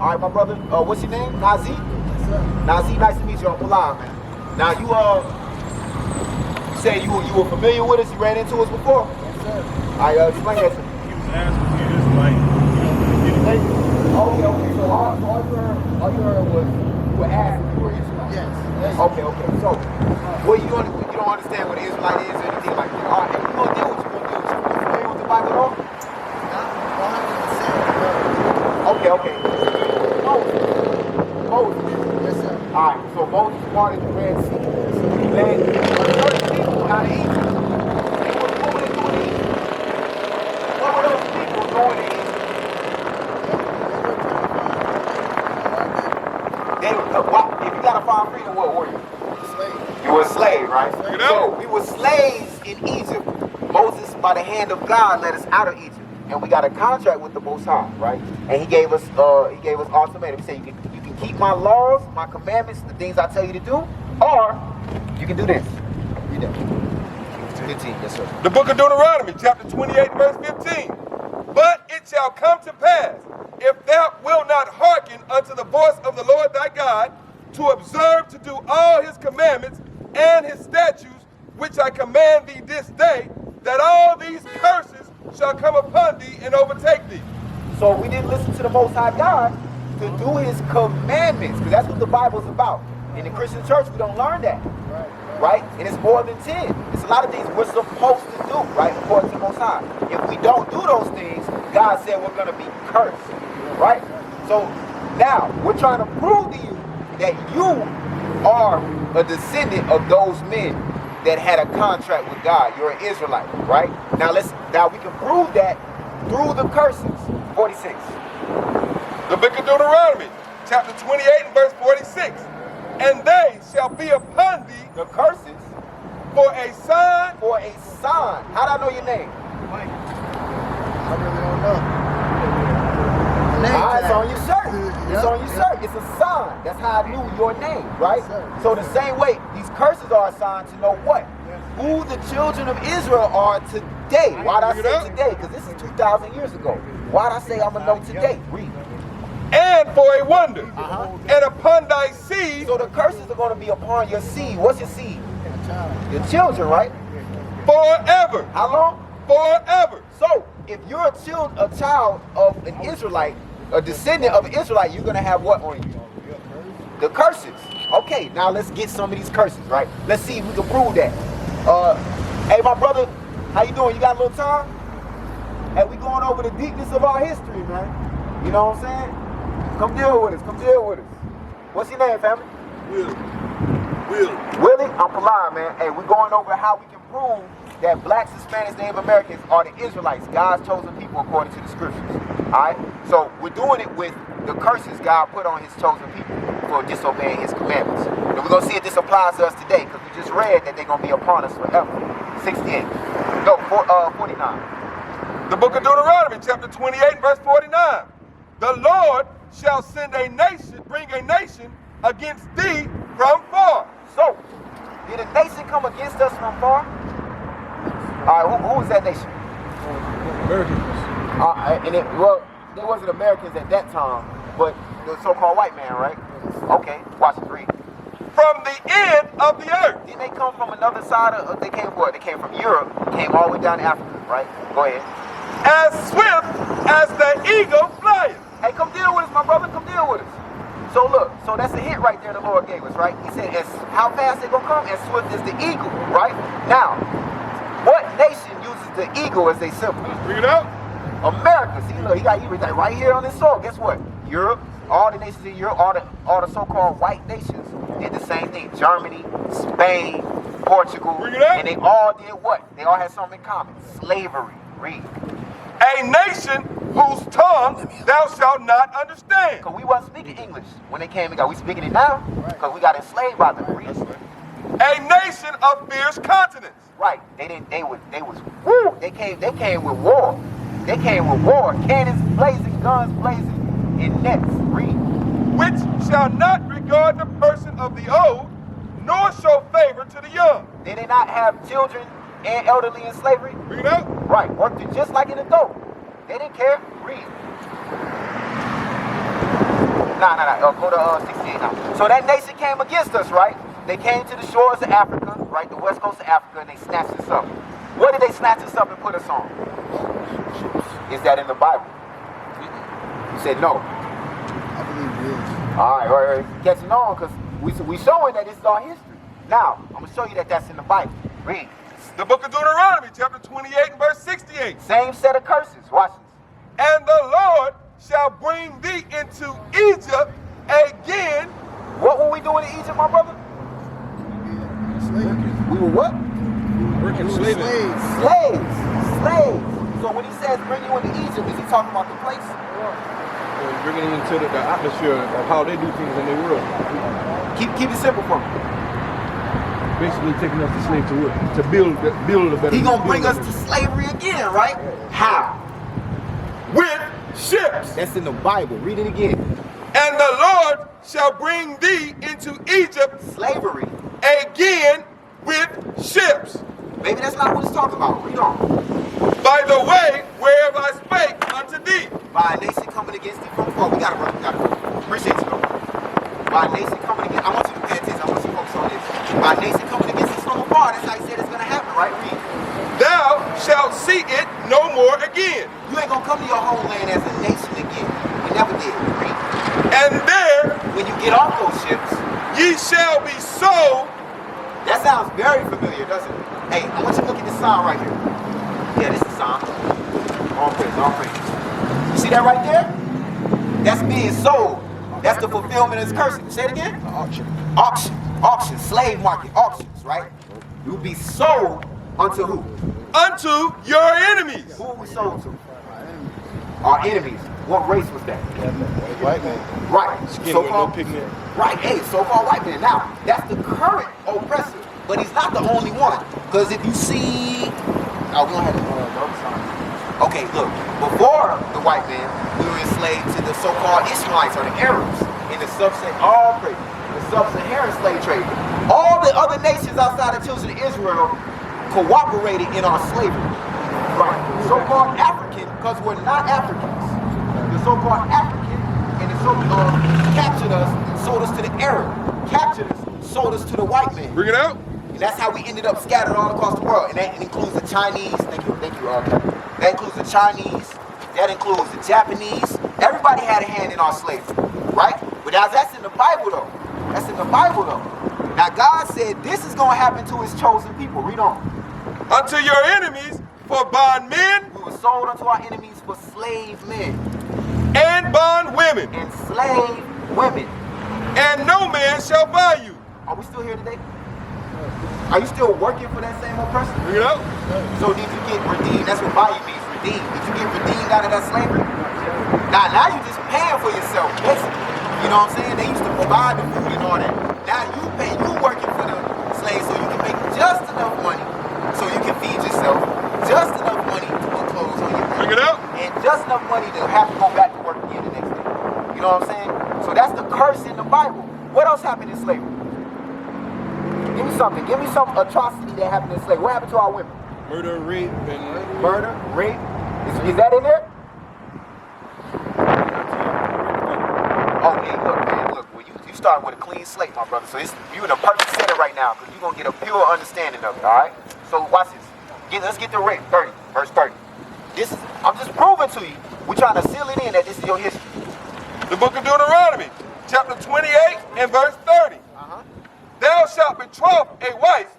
All right, my brother. What's your name? Nazi? Yes, sir. Nazi, nice to meet you. I'm Bilal, man. Now, you say you were familiar with us? You ran into us before? Yes, sir. I explain that to me. He was asking you this, like, Okay. So all you heard was you were asking if you were Israelite. Yes. Okay. So, well, you don't understand what an Israelite is or anything like that. All right, and we're gonna deal with you. You familiar with the Bible at all? Not 100%. Okay. Moses. Yes, sir. All right. So Moses parted the Red Sea. He led 30 people out of Egypt. What were they doing in Egypt? What were those people doing in Egypt? If you gotta find freedom, what were you? You were a slave, right? So we were slaves in Egypt. Moses, by the hand of God, led us out of Egypt, and we got a contract with the Most High, right? And He gave us ultimatum. He said, you can keep my laws, my commandments, the things I tell you to do, or you can do this. You know. 15, yes, sir. The book of Deuteronomy, chapter 28, verse 15. But it shall come to pass, if thou wilt not hearken unto the voice of the Lord thy God, to observe to do all his commandments and his statutes, which I command thee this day, that all these curses shall come upon thee and overtake thee. So we didn't listen to the Most High God to do his commandments, because that's what the Bible's about. In the Christian church, we don't learn that. Right? And it's more than 10. It's a lot of things we're supposed to do, right? According to the Most High. If we don't do those things, God said we're going to be cursed. Right? So now, we're trying to prove to you that you are a descendant of those men that had a contract with God. You're an Israelite, right? Now we can prove that through the curses. 46. The book of Deuteronomy, chapter 28 and verse 46. And they shall be upon thee, the curses, for a sign. For a sign. How do I know your name? I really don't know. It's on your shirt. It's on your shirt. It's a sign. That's how I knew your name, right? So the same way, these curses are a sign to know what? Who the children of Israel are today. Why'd I say today? Because this is 2,000 years ago. Why'd I say I'm going to know today? Read. And for a wonder, and upon thy seed. So the curses are going to be upon your seed. What's your seed? Your children, right? Forever. How long? Forever. So if you're a child of an Israelite, a descendant of an Israelite, you're going to have what on you? The curses. Okay, now let's get some of these curses, right? Let's see if we can prove that. Hey, my brother, how you doing? You got a little time? Hey, we going over the deepness of our history, man. You know what I'm saying? Come deal with us. Come deal with us. What's your name, family? Willie? I'm Pilar, man. Hey, we're going over how we can prove that blacks, Hispanics, Native Americans are the Israelites, God's chosen people according to the scriptures. Alright? So we're doing it with the curses God put on his chosen people for disobeying his commandments. And we're going to see if this applies to us today, because we just read that they're going to be upon us forever. 68. No, 49. The book of Deuteronomy, chapter 28, verse 49. The Lord shall send bring a nation against thee from far. So, did a nation come against us from far? Alright, who was that nation? Americans. Well, there wasn't Americans at that time, but the so-called white man, right? Okay, watch it, read. From the end of the earth. Didn't they come from another side of, they came what? They came from Europe, came all the way down to Africa, right? Go ahead. As swift as the eagle flyeth. Hey, come deal with us, my brother, come deal with us. So look, so that's a hint right there the Lord gave us, right? He said, how fast they gonna come? As swift as the eagle, right? Now, what nation uses the eagle as their symbol? Bring it out. America. See, look, he got right here on this soil. Guess what? Europe, all the nations in Europe, all the so-called white nations did the same thing. Germany, Spain, Portugal, and they all did what? They all had something in common. Slavery. Read. A nation whose tongue thou shalt not understand. Because we wasn't speaking English when they came and got. We speaking it now because we got enslaved by them. Read. A nation of fierce continents. Right. They came with war. They came with war. Cannons blazing, guns blazing, in nets. Read. Which shall not regard the person of the old, nor show favor to the young. Did they not have children and elderly in slavery? Bring it out. Right. Worked just like an adult. They didn't care. Read. No. Go to 68 now. So that nation came against us, right? They came to the shores of Africa, right? The west coast of Africa, and they snatched us up. What did they snatch us up and put us on? Is that in the Bible? You said no. I believe it is. All right. Catching on, because we showing that it's our history. Now, I'm going to show you that that's in the Bible. Read. The book of Deuteronomy, chapter 28 and verse 68. Same set of curses. Watch this. And the Lord shall bring thee into Egypt again. What were we doing in Egypt, my brother? We were what? Working slaves. Slaves. So when he says bring you into Egypt, is he talking about the place? Bringing them into the atmosphere of how they do things in their world. Keep it simple for me. Basically taking us to slave to work, to build a better. He gonna bring us to slavery again, right? How? With ships. That's in the Bible. Read it again. And the Lord shall bring thee into Egypt Slavery. again with ships, Maybe that's not what it's talking about. Read on. by the way whereof I spake unto thee. By a nation coming against thee from afar. We got it, brother. Appreciate you, though. By a nation coming against. I want you to pay attention. I want you to focus on this. By a nation coming against us from afar. That's how he said it's gonna happen, right? Read. Thou shalt see it no more again. You ain't gonna come to your homeland as a nation again. We never did. Read. And there When you get off those ships, ye shall be sold. that sounds very familiar, doesn't it? Hey, I want you to look at this sign right here. Yeah, this is the sign. All praise. You see that right there? That's being sold. That's the fulfillment of his cursing. Say it again. Auction. Slave market. Auctions, right? You will be sold unto who? Unto your enemies. Who are we sold to? Our enemies. What race was that? White man. Right. Skin with no pigment. Right, hey, so-called white man. Now, that's the current oppressor, but he's not the only one. Because if you see, we don't have to okay, look, before the white man, we were enslaved to the so-called Israelites or the Arabs in the sub-Saharan slave trade. All the other nations outside the children of Israel cooperated in our slavery. Right. So-called African, because we're not Africans. The so-called African and the so-called captured us, sold us to the Arab. Captured us, sold us to the white man. Bring it out. And that's how we ended up scattered all across the world. And that includes the Chinese. Thank you, that includes the Chinese. That includes the Japanese. Everybody had a hand in our slavery, right? But that's in the Bible, though. Now, God said this is going to happen to his chosen people. Read on. Unto your enemies for bondmen We were sold unto our enemies for slave men and bondwomen, and slave women. and no man shall buy you. Are we still here today? Are you still working for that same oppressor? Bring it out. So did you get redeemed? That's what bayou means, redeemed. Did you get redeemed out of that slavery? Now you're just paying for yourself, basically. You know what I'm saying? They used to provide the food and all that. Now you working for the slaves so you can make just enough money so you can feed yourself, just enough money to put clothes on your back, Bring it out. and just enough money to have to go back to work again the next day. You know what I'm saying? So that's the curse in the Bible. What else happened in slavery? Give me something. Give me some atrocity that happened in slavery. What happened to our women? Murder, rape, and Murder, rape. Is that in there? Oh, hey, look, man, look. Well, you started with a clean slate, my brother. So you're in a perfect setting right now because you're going to get a pure understanding of it, all right? So watch this. Let's get the rape, 30, verse 30. I'm just proving to you. We're trying to seal it in that this is your history. The book of Deuteronomy, chapter 28 and verse 30. Thou shalt betroth a wife,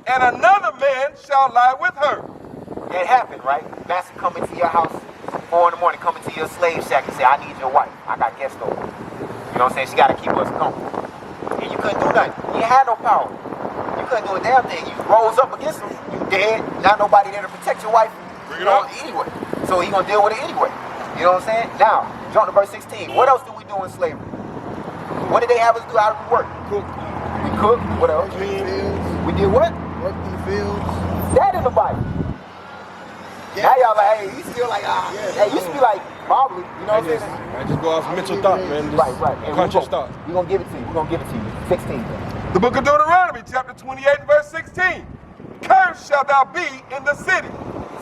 and another man shall lie with her. That happened, right? Master come into your house, 4 in the morning, come into your slave shack and say, I need your wife. I got guests over. You know what I'm saying? She got to keep us coming. And you couldn't do nothing. You ain't had no power. You couldn't do a damn thing. You rose up against him. You dead. Not nobody there to protect your wife. Bring it on. Anyway. So he going to deal with it anyway. You know what I'm saying? Now, jump to verse 16. What else do we do in slavery? What did they have us do? How did we work? Cook. We cooked. What else? Clean fields. We did what? Work in the fields. That in the Bible. Yeah. Now y'all like, hey, you still like, hey, you used to be like, probably, you know what I'm saying? I just go off mental thought, man. Just Right. And conscious thought. we're going to give it to you. We're going to give it to you. 16. The book of Deuteronomy, chapter 28 and verse 16. Cursed shalt thou be in the city.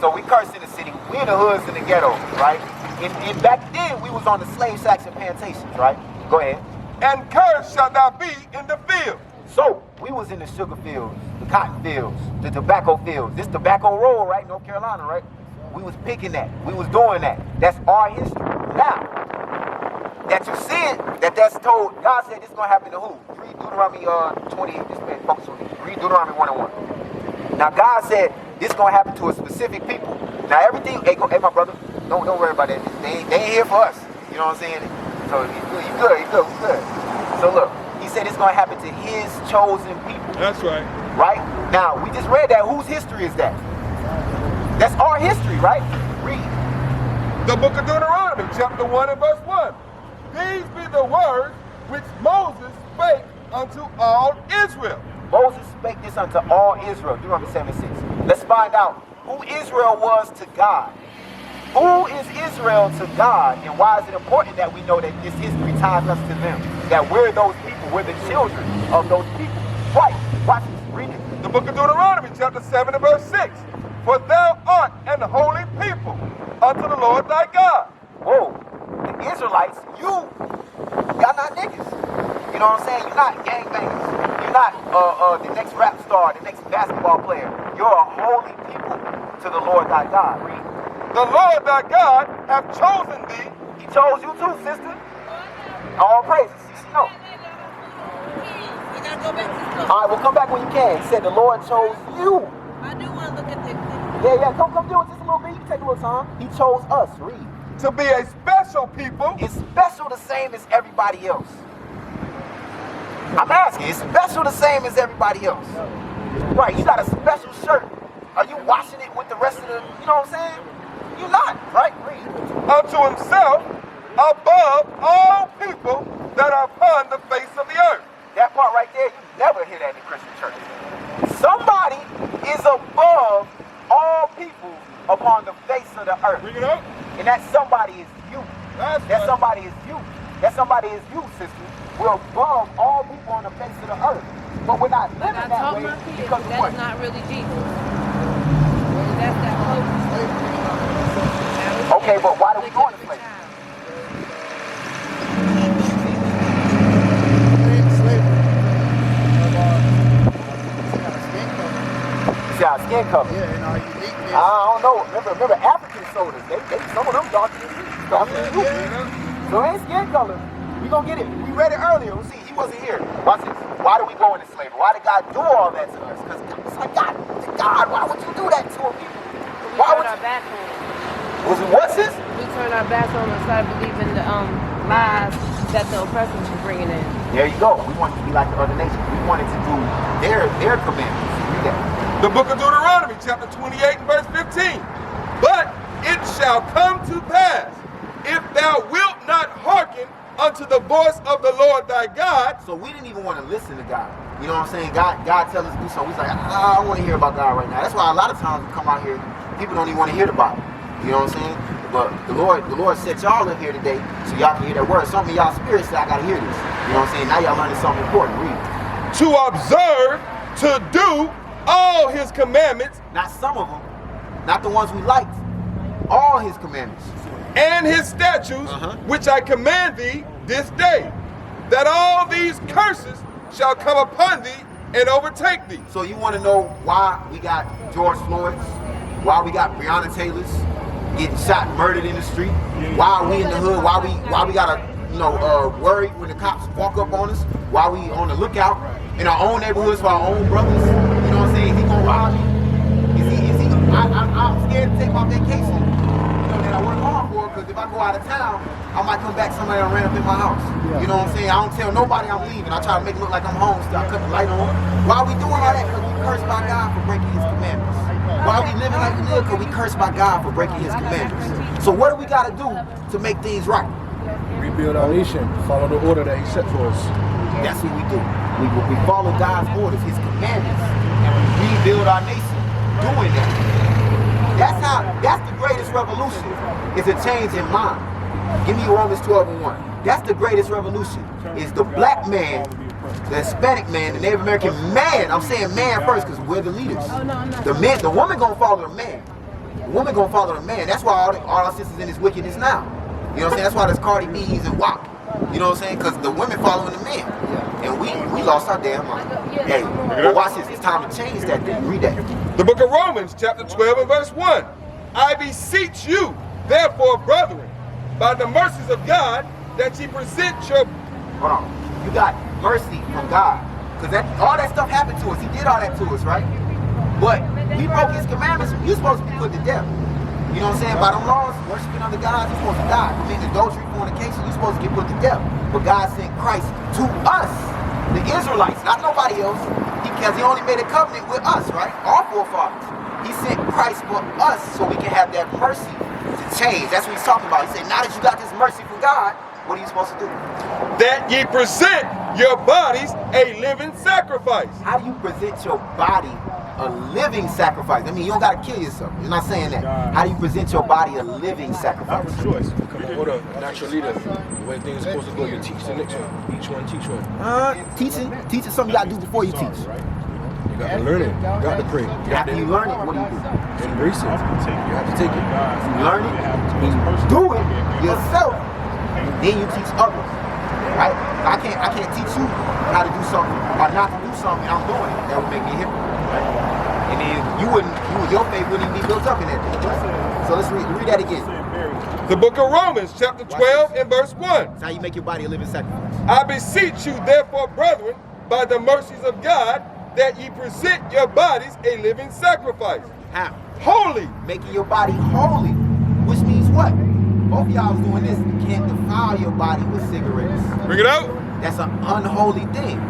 So we cursed in the city. We in the hoods and the ghettos, right? And back then, we was on the slave shacks and plantations, right? Go ahead. And cursed shalt thou be in the field. So, we was in the sugar fields, the cotton fields, the tobacco fields. This tobacco roll, right? North Carolina, right? We was picking that. We was doing that. That's our history. Now, that you see it, that's told, God said this is going to happen to who? Read Deuteronomy 28. This man focus on me. Read Deuteronomy 1:1. Now, God said this is going to happen to a specific people. Now, everything, hey, my brother, don't worry about that. They ain't here for us. You know what I'm saying? So, you good. So, look, he said it's going to happen to his chosen people. That's right. Right? Now, we just read that. Whose history is that? That's our history, right? Read. The book of Deuteronomy, chapter 1 and verse 1. These be the words which Moses spake unto all Israel. Moses spake this unto all Israel. Deuteronomy 7:6. Let's find out who Israel was to God. Who is Israel to God, and why is it important that we know that this history ties us to them? That we're those people, we're the children of those people. Right. Watch this. Read it. The book of Deuteronomy, chapter 7 and verse 6. For thou art an holy people unto the Lord thy God. Whoa. The Israelites, y'all not niggas. You know what I'm saying? You're not gangbangers. You're not the next rap star, the next basketball player. You're a holy people to the Lord thy God. Read. The Lord thy God hath chosen thee. He chose you too, sister. All praises. You know. All right, well, come back when you can. He said the Lord chose you. I do want to look at the Yeah, come do it just a little bit. You can take a little time. He chose us. Read. To be a special people. It's special the same as everybody else. I'm asking, it's special the same as everybody else. Right, you got a special shirt. Are you washing it with the rest of the, you know what I'm saying? You're not, right? Read. Unto himself above all people that are upon the face of the earth. That part right there, you never hear that in the Christian church. Somebody is above all people upon the face of the earth. Bring it up. And that somebody is you. That's That right. somebody is you. That somebody is you, sister. We're above all people on the face of the earth. But we're not living I that told way my kids because of what? that's not really Jesus. That's that hope. Okay, but why do we go into slavery? See our skin color. Yeah, and our uniqueness. I don't know. Remember African soldiers. They some of them darker than you. Darker than you. So it ain't skin color. We gonna get it. We read it earlier. We'll see. He wasn't here. Watch this. Why do we go into slavery? Why did God do all that to us? Because it's like God, why would you do that to a people? We Why turned would our back on him. Was it what, sis? We turned our backs on him and started believing the lies that the oppressors were bringing in. There you go. We wanted to be like the other nations. We wanted to do their commandments. Read that. The book of Deuteronomy, chapter 28 and verse 15. But it shall come to pass, if thou wilt not hearken unto the voice of the Lord thy God. So we didn't even want to listen to God. You know what I'm saying? God tell us to do something. We're like, I don't want to hear about God right now. That's why a lot of times we come out here, people don't even want to hear the Bible. You know what I'm saying? But the Lord set y'all in here today so y'all can hear that word. Some of y'all spirits say, I got to hear this. You know what I'm saying? Now y'all learning something important. Read. To observe, to do all his commandments. Not some of them. Not the ones we liked. All his commandments. And his statutes, which I command thee this day, that all these curses shall come upon thee and overtake thee. So you want to know why we got George Floyd's, why we got Breonna Taylor's getting shot and murdered in the street, why we in the hood, why we gotta worry when the cops walk up on us, why we on the lookout in our own neighborhoods for our own brothers. You know what I'm saying? Is he gonna rob me? Is he? I'm scared to take my vacation. That I work hard for, because if I go out of town, I might come back, somebody ran up in my house. You know what I'm saying? I don't tell nobody I'm leaving. I try to make it look like I'm home, so I cut the light on. Why are we doing all that? Because we cursed by God for breaking his commandments. Why are we living like we live? Because we cursed by God for breaking his commandments. So what do we got to do to make things right? Rebuild our nation. Follow the order that he set for us. That's what we do. We follow God's orders, his commandments, and we rebuild our nation doing that. That's the greatest revolution, is a change in mind. Give me Romans 12:1. That's the greatest revolution, is the black man, the Hispanic man, the Native American man. I'm saying man first because we're the leaders. The woman gonna follow the man. The woman gonna follow the man. That's why all our sisters in this wickedness now. You know what I'm saying? That's why there's Cardi B's and WAP. You know what I'm saying? Because the women following the men. And we lost our damn mind. Hey, but watch this. It's time to change that thing. Read that. The book of Romans, chapter 12 and verse 1. I beseech you, therefore, brethren, by the mercies of God, that ye present your... Hold on. You got mercy from God. Because all that stuff happened to us. He did all that to us, right? But we broke his commandments. You're supposed to be put to death. You know what I'm saying? By them laws, worshiping other gods, you're supposed to die. Committing adultery, fornication, you're supposed to get put to death. But God sent Christ to us, the Israelites, not nobody else. Because he only made a covenant with us, right? Our forefathers. He sent Christ for us so we can have that mercy to change. That's what he's talking about. He said, now that you got this mercy from God, what are you supposed to do? That ye present your bodies a living sacrifice. How do you present your body a living sacrifice? I mean, you don't got to kill yourself. You're not saying that. How do you present your body a living sacrifice? Choice. Come on, what a natural leader. The way things are supposed to go, you teach the next one. Each one teach one. Teaching something you got to do before you teach. Right? You got to learn it. You got to pray. After you learn it, what do you do? Embrace it. You have to take it. You learn it, do it yourself, then you teach others. Right? I can't teach you how to do something or not to do something and I'm doing it. That would make me a hypocrite. Right? And then your faith wouldn't even be built up in that thing. Right? So let's read that again. The book of Romans, chapter 12 and verse 1. That's how you make your body a living sacrifice. I beseech you, therefore, brethren, by the mercies of God, that ye present your bodies a living sacrifice. How? Holy. Making your body holy. Which means what? Both of y'all was doing this. You can't defile your body with cigarettes. Bring it out. That's an unholy thing.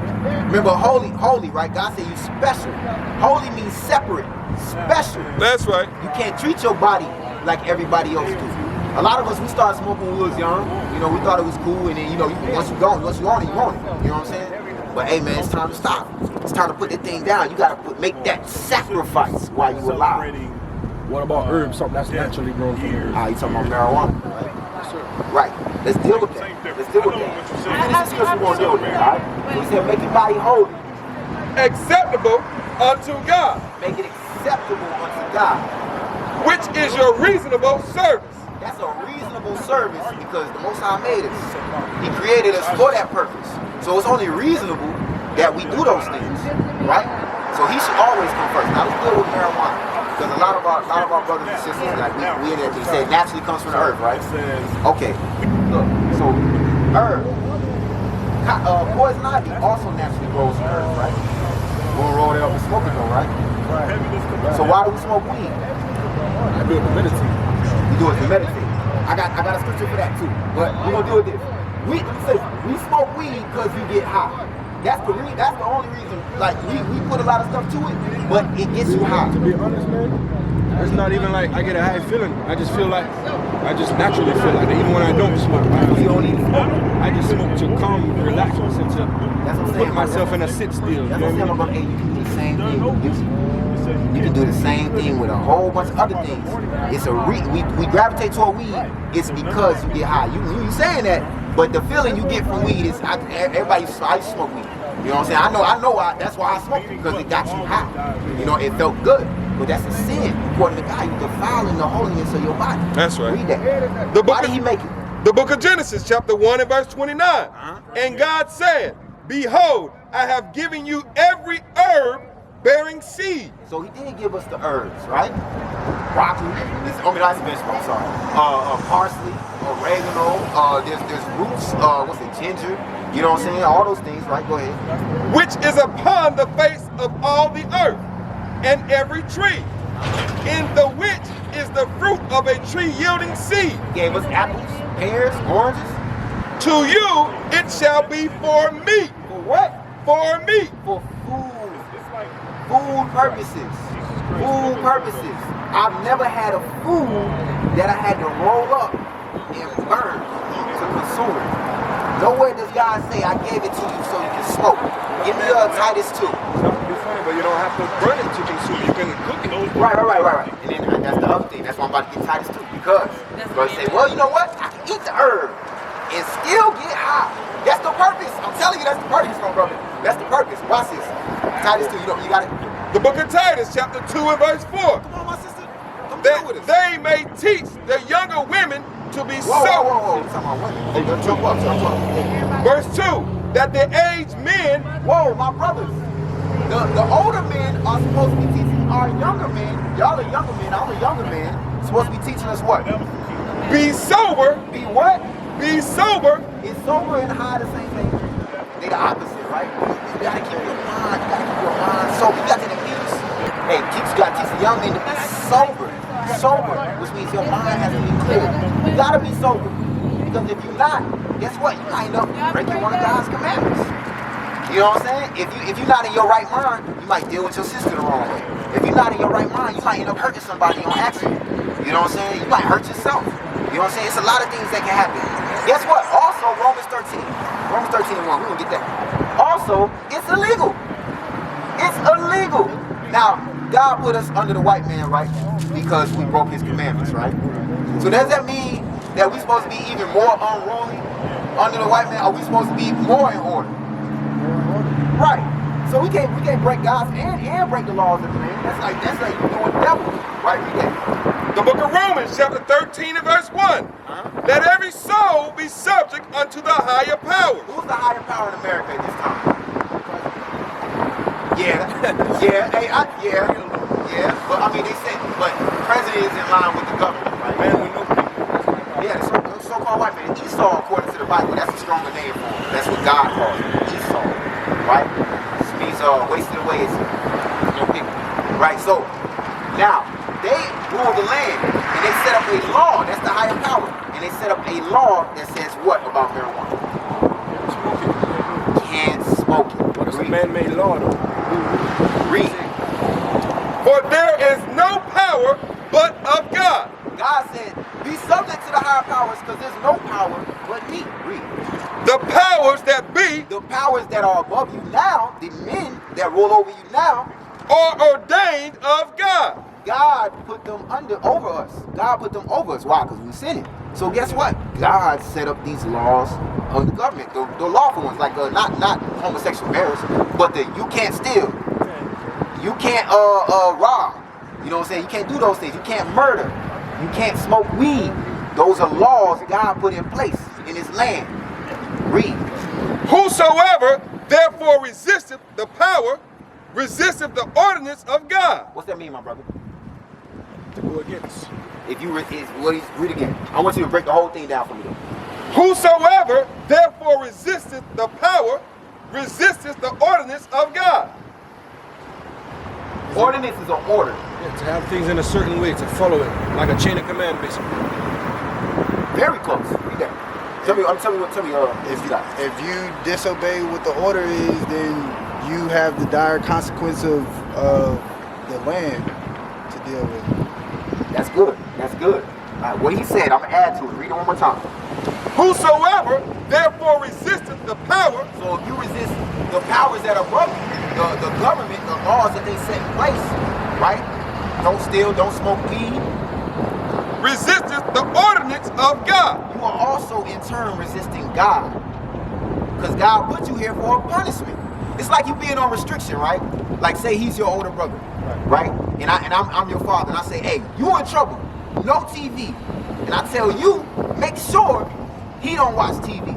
Remember, holy, right? God said you special. Holy means separate, special. That's right. You can't treat your body like everybody else do. A lot of us, we started smoking when we was young. You know, we thought it was cool, and then, you know, once you own it, you want it. You know what I'm saying? But hey, man, it's time to stop. It's time to put that thing down. You gotta make that sacrifice while you alive. What about herbs? Something that's naturally grown from herbs. You talking about marijuana, right? Right. Let's deal with that. Let's deal with that. This is because we want to deal with that, all right? So he said, make your body holy. Acceptable unto God. Make it acceptable unto God. Which is your reasonable service. That's a reasonable service because the Most High made us. He created us for that purpose. So it's only reasonable that we do those things, right? So he should always come first. Now let's deal with marijuana. Because a lot of our brothers and sisters, like we in there, they say naturally comes from the earth, right? Okay. Look, so herb, poison ivy also naturally grows from the earth, right? We'll roll it up and smoke it though, right? So why do we smoke weed? I do it to meditate. We do it to meditate. I got a scripture for that too. But we're gonna deal with this. We smoke weed because you get high. That's the only reason. Like we put a lot of stuff to it, but it gets you high. To be honest, man, it's not even like I get a high feeling. I just feel like I just naturally feel like that. Even when I don't smoke, You don't need to smoke. I just smoke to calm, relax myself, to That's what I'm put saying. myself in a sit still. That's what I'm saying about hey, you can do the same thing with music. You can do the same thing with a whole bunch of other things. It's we gravitate toward weed. It's because you get high. You saying that, but the feeling you get from weed is everybody. I used to smoke weed. You know what I'm saying? I know. That's why I smoked it because it got you high. You know, it felt good. But that's a sin. According to God, you're defiling the holiness of your body. That's right. Read that. Why did he make it? The book of Genesis, chapter 1 and verse 29. And God said, behold, I have given you every herb bearing seed. So he did give us the herbs, right? Broccoli. That's vegetable, I'm sorry. Parsley, oregano, there's roots, ginger. You know what I'm saying? All those things, right? Go ahead. Which is upon the face of all the earth, and every tree, in the which is the fruit of a tree yielding seed. He gave us apples, pears, oranges. To you it shall be for meat. For what? For meat. For food. Food purposes. Food purposes. I've never had a food that I had to roll up and burn to consume. Nowhere does God say, I gave it to you so you can smoke. Give me a Titus 2. It's funny, but you don't have to burn it to consume. You can cook it. Right. And then that's the other thing. That's why I'm about to get Titus 2. Because you're going to say, well, you know what? I can eat the herb and still get high. That's the purpose. I'm telling you, that's the purpose, my brother. That's the purpose. Watch this. Titus 2, you got it. The book of Titus, chapter 2 and verse 4. Come on, my sister. Come deal with us. That they may teach the younger women to be Whoa, sober. whoa, whoa, whoa. You're talking about women. Hey, jump up, jump up. Verse 2, that the aged men, Whoa, my brothers. The older men are supposed to be teaching our younger men. Y'all are younger men, I'm a younger man. Supposed to be teaching us what? be sober, Be what? be sober, Is sober and high the same thing? They the opposite, right? You gotta keep your mind, sober. You got to the peace. Hey, you gotta teach the young men to be sober. Sober, which means your mind has to be clear. You gotta be sober. Because if you're not, guess what? You might end up breaking one of God's commandments. You know what I'm saying? If you're not in your right mind, you might deal with your sister the wrong way. If you're not in your right mind, you might end up hurting somebody on accident. You know what I'm saying? You might hurt yourself. You know what I'm saying? It's a lot of things that can happen. Guess what? Also, Romans 13. Romans 13:1. We're going to get that. Also, it's illegal. It's illegal. Now, God put us under the white man, right? Because we broke his commandments, right? So does that mean that we're supposed to be even more unruly under the white man? Are we supposed to be more in order? Right. So we can't break God's and break the laws of the land. That's like you doing the devil. Right? We can't. the book of Romans, chapter 13 and verse 1. Let every soul be subject unto the higher power. Who's the higher power in America at this time? Yeah. But I mean, they say, but the president is in line with the government, right? Man, we know people. Yeah, the so-called white man. Esau, according to the Bible, that's a stronger name for him. That's what God calls him. Esau, right? This means wasted away is no people, right? So now they rule the land and they set up a law. That's the higher power, and they set up a law that says what about marijuana? Can't smoke it. But it's a man-made law, though. Read. For there is no power but of God. God said, be subject to the higher powers because there's no power but me. Read. The powers that be The powers that are above you now, the men that rule over you now, are ordained of God. God put them over us. God put them over us. Why? Because we sinned. So guess what? God set up these laws of the government, the lawful ones, like not homosexual marriage, but you can't steal, you can't rob. You know what I'm saying? You can't do those things. You can't murder. You can't smoke weed. Those are laws God put in place in His land. Read. Whosoever therefore resisteth the power, resisteth the ordinance of God. What's that mean, my brother? To go against. If you read again, I want you to break the whole thing down for me. Whosoever therefore resisteth the power, resisteth the ordinance of God. Ordinance is an order. Yeah, to have things in a certain way, to follow it, like a chain of command, basically. Very close. Read that. Tell me. If you disobey what the order is, then you have the dire consequence of the land to deal with. That's good. That's good. What he said, I'm going to add to it. Read it one more time. Whosoever therefore resisteth the power, So if you resist the powers that are above you, the government, the laws that they set in place, right? Don't steal, don't smoke weed. resisteth the ordinance of God. You are also in turn resisting God. Because God put you here for a punishment. It's like you being on restriction, right? Like say he's your older brother, right? And I'm your father, and I say, hey, you in trouble. No TV. And I tell you, make sure he don't watch TV.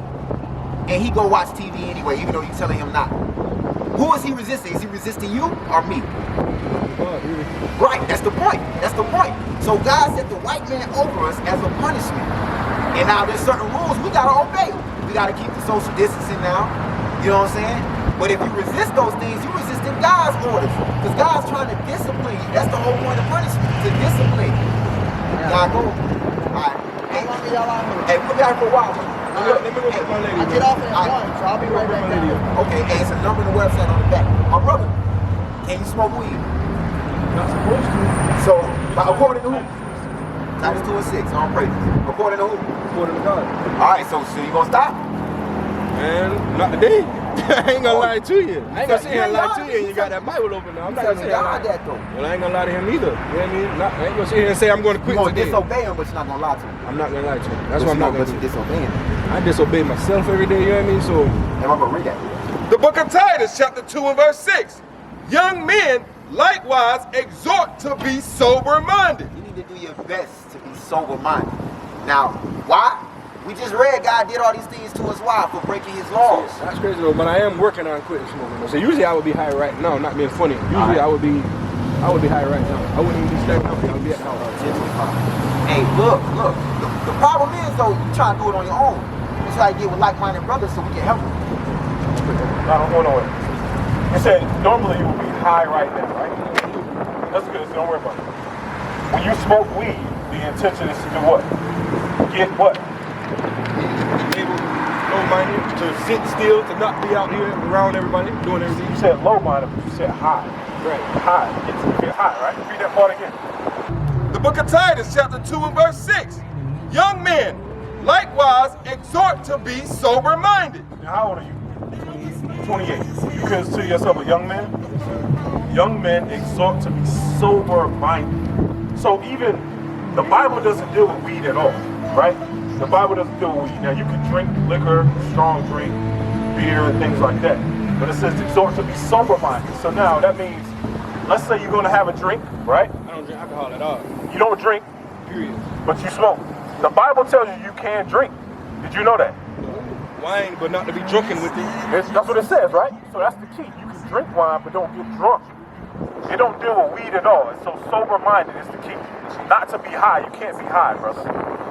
And he go watch TV anyway, even though you're telling him not. Who is he resisting? Is he resisting you or me? Right, that's the point. That's the point. So God set the white man over us as a punishment. And now there's certain rules we gotta obey. We gotta keep the social distancing now. You know what I'm saying? But if you resist those things, you're resisting God's orders. Because God's trying to discipline you. That's the whole point of punishment, to discipline you. God go. Alright. Hey, we'll be out for a while. Let me go get my lady. I get off at 1, so I'll be right back there. Okay, hey, it's a number in the website on the back. My brother, can you smoke weed? Not supposed to. So, according to who? Titus 2 and 6, on praises. According to who? According to God. Alright, so you gonna stop? Man, not today. I ain't gonna lie to you. I ain't gonna say I lie to you and you got that Bible open now. I'm not gonna say I lie. that though. Well, I ain't gonna lie to him either. You know what I mean? I ain't gonna sit here and say I'm gonna quit You're gonna today. disobey him, but you're not gonna lie to him. I'm not gonna lie to you. That's what I'm not gonna But do. you disobey him. I disobey myself every day, you know what I mean? So, And I'm gonna read that. The book of Titus, chapter 2 and verse 6. Young men likewise exhort to be sober-minded. You need to do your best to be sober-minded. Now, why? We just read God did all these things to us. Why? For breaking his laws. That's crazy though, but I am working on quitting smoking. So usually I would be high right now, not being funny. Usually I would be high right now. I wouldn't even be staying out here. I would be at the house. Hey, look. The problem is though, you trying to do it on your own. You try to get with like-minded brothers so we can help you. Now, hold on. You said normally you would be high right now, right? That's good, so don't worry about it. When you smoke weed, the intention is to do what? Get what? Low-minded, to sit still, to not be out here around everybody, doing everything. You said low-minded, but you said high. Right. High. Get high, right? Read that part again. The book of Titus, chapter 2 and verse 6. Young men, likewise, exhort to be sober-minded. Now, how old are you? 28. You consider yourself a young man? Young men exhort to be sober-minded. So even the Bible doesn't deal with weed at all, right? The Bible doesn't deal with weed. Now, you can drink liquor, strong drink, beer, and things like that. But it says exhort to be sober-minded. So now that means, let's say you're going to have a drink, right? I don't drink alcohol at all. You don't drink, Period. but you smoke. The Bible tells you you can drink. Did you know that? Wine, but not to be drunken with it. That's what it says, right? So that's the key. You can drink wine, but don't get drunk. It don't deal with weed at all. So sober-minded is the key. Not to be high. You can't be high, brother.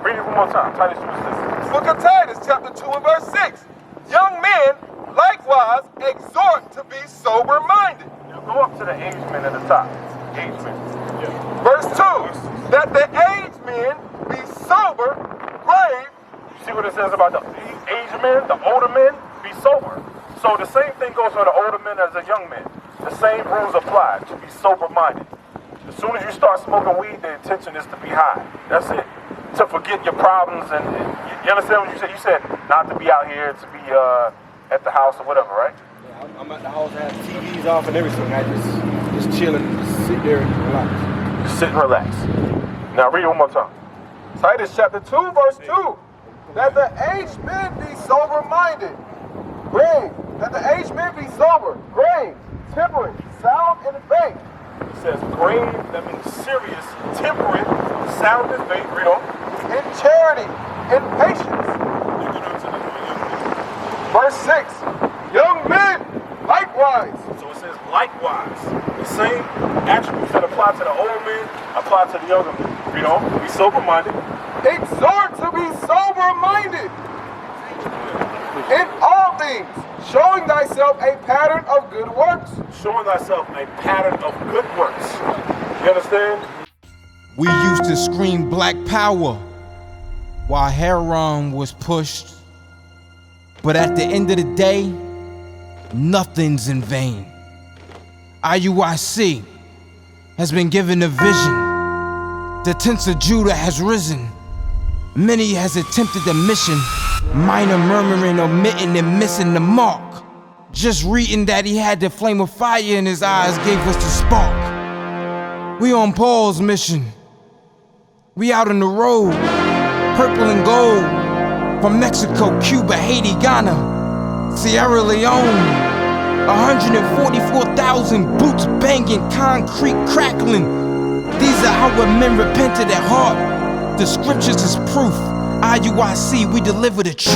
Read it one more time. Titus 2:6. Book of Titus, chapter 2 and verse 6. Young men, likewise, exhort to be sober-minded. Now go up to the aged men at the top. Aged men. Yeah. Verse 2. That the aged men be sober, grave. You see what it says about the aged men, the older men? Be sober. So the same thing goes for the older men as the young men. The same rules apply to be sober-minded. As soon as you start smoking weed, the intention is to be high. That's it. To forget your problems and you understand what you said? You said not to be out here, to be at the house or whatever, right? Yeah, I'm at the house, I have TVs off and everything. I just chill and just sit there and relax. Just sit and relax. Now read it one more time. Titus chapter 2, verse 2. That the aged men be sober-minded, grave. That the aged men be sober, grave, temperate, sound in faith. It says grave, that means serious, temperate, sound in faith. Read on. In charity, in patience. Verse 6. Young men, likewise. So it says likewise. The same attributes that apply to the old men apply to the younger men. Read on. Be sober-minded. Exhort to be sober-minded. In all things, showing thyself a pattern of good works. Showing thyself a pattern of good works. You understand? We used to scream Black Power while heroin was pushed. But at the end of the day, nothing's in vain. IUIC has been given a vision. The tents of Judah has risen. Many has attempted the mission. Minor murmuring, omitting, and missing the mark. Just reading that he had the flame of fire in his eyes gave us the spark. We on Paul's mission. We out on the road, purple and gold. From Mexico, Cuba, Haiti, Ghana, Sierra Leone. 144,000 boots banging, concrete crackling. These are our men repented at heart. The scriptures is proof. IUIC, we deliver the truth.